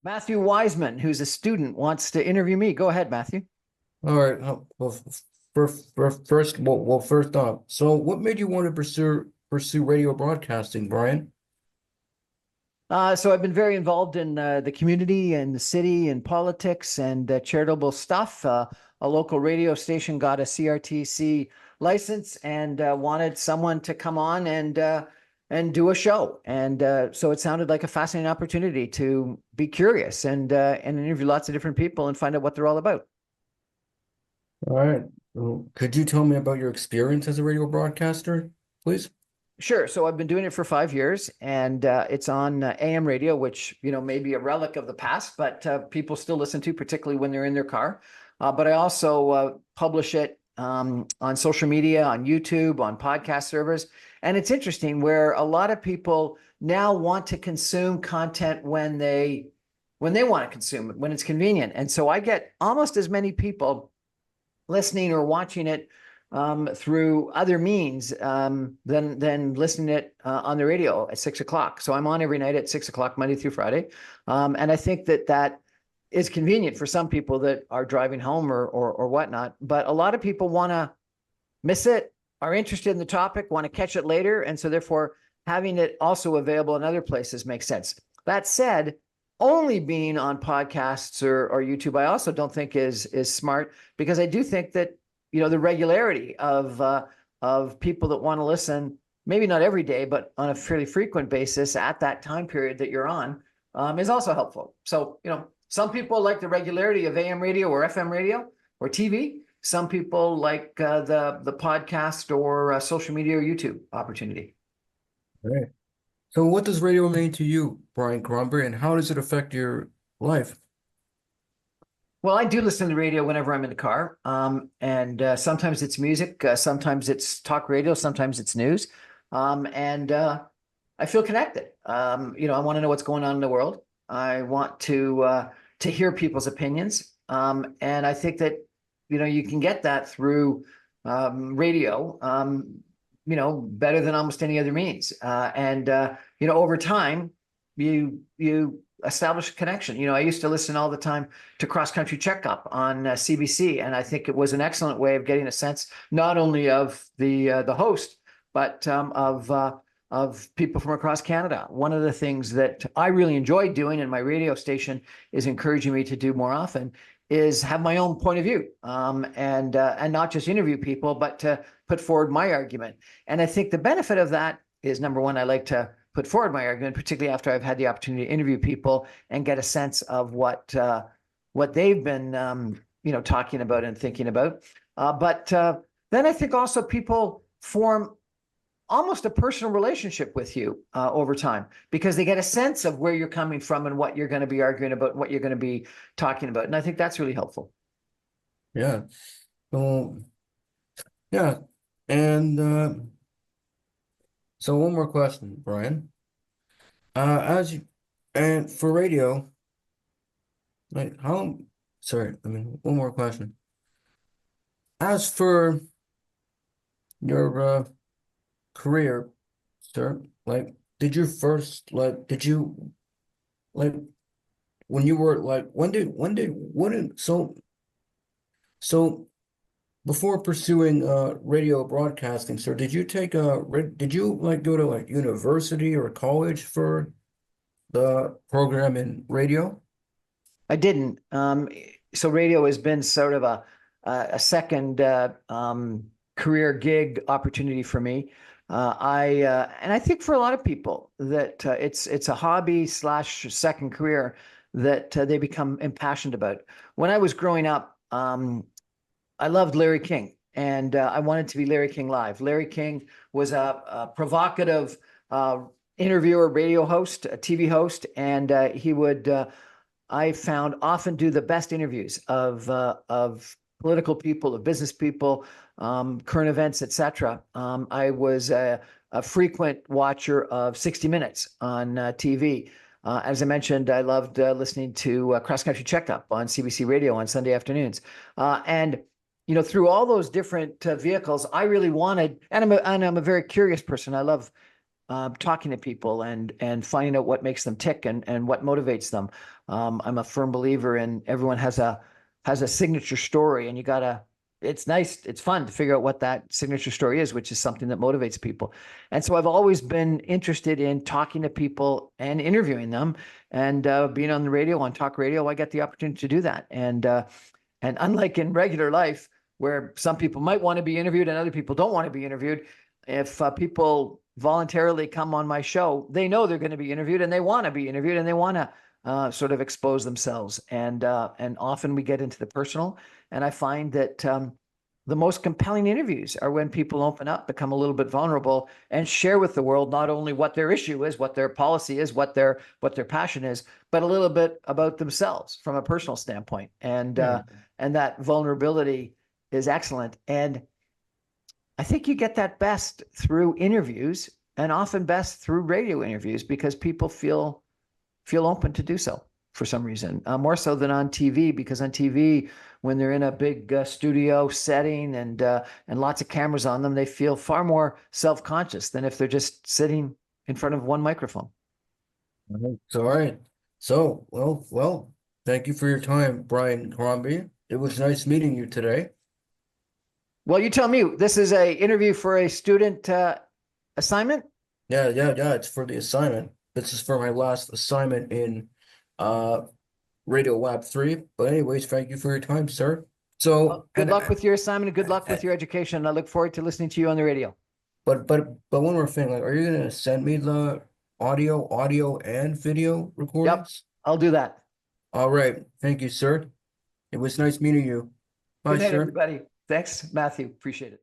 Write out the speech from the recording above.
Matthew Wiseman, who's a student, wants to interview me. Go ahead, Matthew. All right. Well, first off, so what made you want to pursue radio broadcasting, Brian? So I've been very involved in the community and the city and politics and charitable stuff. A local radio station got a CRTC license and wanted someone to come on and do a show. And so it sounded like a fascinating opportunity to be curious and interview lots of different people and find out what they're all about. All right. Well, could you tell me about your experience as a radio broadcaster, please? Sure. So I've been doing it for 5 years, and it's on AM radio, which may be a relic of the past, but people still listen to, particularly when they're in their car. But I also publish it on social media, on YouTube, on podcast servers, and it's interesting where a lot of people now want to consume content when they want to consume it, when it's convenient, and so I get almost as many people listening or watching it through other means than listening to it on the radio at 6 o'clock. So I'm on every night at 6 o'clock, Monday through Friday. And I think that is convenient for some people that are driving home or whatnot. But a lot of people want to miss it, are interested in the topic, want to catch it later. And so therefore having it also available in other places makes sense. That said, only being on podcasts or YouTube, I also don't think is smart, because I do think that the regularity of people that want to listen, maybe not every day, but on a fairly frequent basis at that time period that you're on, is also helpful. So some people like the regularity of AM radio or FM radio or TV. Some people like the podcast or social media or YouTube opportunity. All right. So what does radio mean to you, Brian Crombie, and how does it affect your life? Well, I do listen to the radio whenever I'm in the car, and sometimes it's music, sometimes it's talk radio, sometimes it's news, and I feel connected. I want to know what's going on in the world. I want to hear people's opinions, and I think that you can get that through radio. Better than almost any other means, and over time, you establish a connection. I used to listen all the time to Cross Country Checkup on CBC, and I think it was an excellent way of getting a sense not only of the host, but of people from across Canada. One of the things that I really enjoyed doing, and my radio station is encouraging me to do more often, is have my own point of view, and not just interview people, but to put forward my argument. And I think the benefit of that is, number one, I like to put forward my argument, particularly after I've had the opportunity to interview people and get a sense of what they've been talking about and thinking about. But then I think also people form almost a personal relationship with you over time, because they get a sense of where you're coming from and what you're going to be arguing about, what you're going to be talking about. And I think that's really helpful. Yeah. So yeah, and so one more question, Brian. As you and for radio, like how? Sorry, I mean one more question. As for your career, sir, like did you like when you were like when did so before pursuing radio broadcasting, sir, did you like go to like university or college for the program in radio? I didn't. So radio has been sort of a second career gig opportunity for me. And I think for a lot of people that it's a hobby / second career that they become impassioned about. When I was growing up, I loved Larry King, and I wanted to be Larry King live. Larry King was a provocative interviewer, radio host, a TV host, and he would, I found, often do the best interviews of political people, of business people, current events, etc. I was a frequent watcher of 60 Minutes on TV. As I mentioned, I loved listening to Cross Country Checkup on CBC Radio on Sunday afternoons. And through all those different vehicles, I really wanted, and I'm a very curious person. I love talking to people and finding out what makes them tick and what motivates them. I'm a firm believer in everyone has a signature story, and it's nice, it's fun to figure out what that signature story is, which is something that motivates people. And so I've always been interested in talking to people and interviewing them, and being on the radio, on talk radio, I get the opportunity to do that. And unlike in regular life, where some people might want to be interviewed and other people don't want to be interviewed, if people voluntarily come on my show, they know they're going to be interviewed, and they want to be interviewed, and they want to sort of expose themselves. And often we get into the personal, and I find that the most compelling interviews are when people open up, become a little bit vulnerable, and share with the world not only what their issue is, what their policy is, what their passion is, but a little bit about themselves from a personal standpoint. And that vulnerability is excellent. And I think you get that best through interviews, and often best through radio interviews, because people feel open to do so for some reason, more so than on TV, because on TV, when they're in a big studio setting and lots of cameras on them, they feel far more self-conscious than if they're just sitting in front of one microphone. So, all right. So, well, thank you for your time, Brian Crombie. It was nice meeting you today. Well, you tell me, this is a interview for a student assignment? Yeah, it's for the assignment. This is for my last assignment in Radio Lab 3. But anyways, thank you for your time, sir. So, Well, good luck with your assignment, and good luck with your education. I look forward to listening to you on the radio. But one more thing, like, are you gonna send me the audio and video recordings? Yep, I'll do that. All right. Thank you, sir. It was nice meeting you. Bye, Good night, sir. everybody. Thanks, Matthew. Appreciate it.